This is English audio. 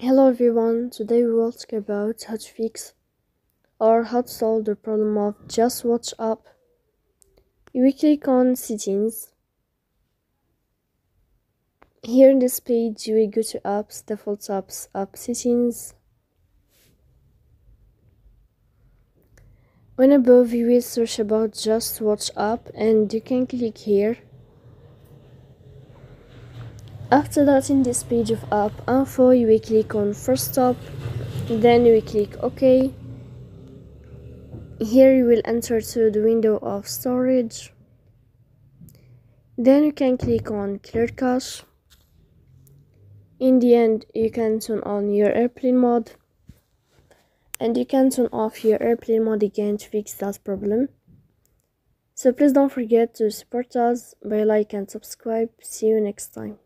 Hello everyone, today we will talk about how to fix or how to solve the problem of JustWatch app. You will click on settings. Here in this page you will go to apps, default apps, app settings. On above you will search about JustWatch app and you can click here. After that, in this page of app info you will click on first stop, then you will click OK. Here you will enter to the window of storage. Then you can click on clear cache. In the end, you can turn on your airplane mode and you can turn off your airplane mode again to fix that problem. So please don't forget to support us by like and subscribe. See you next time.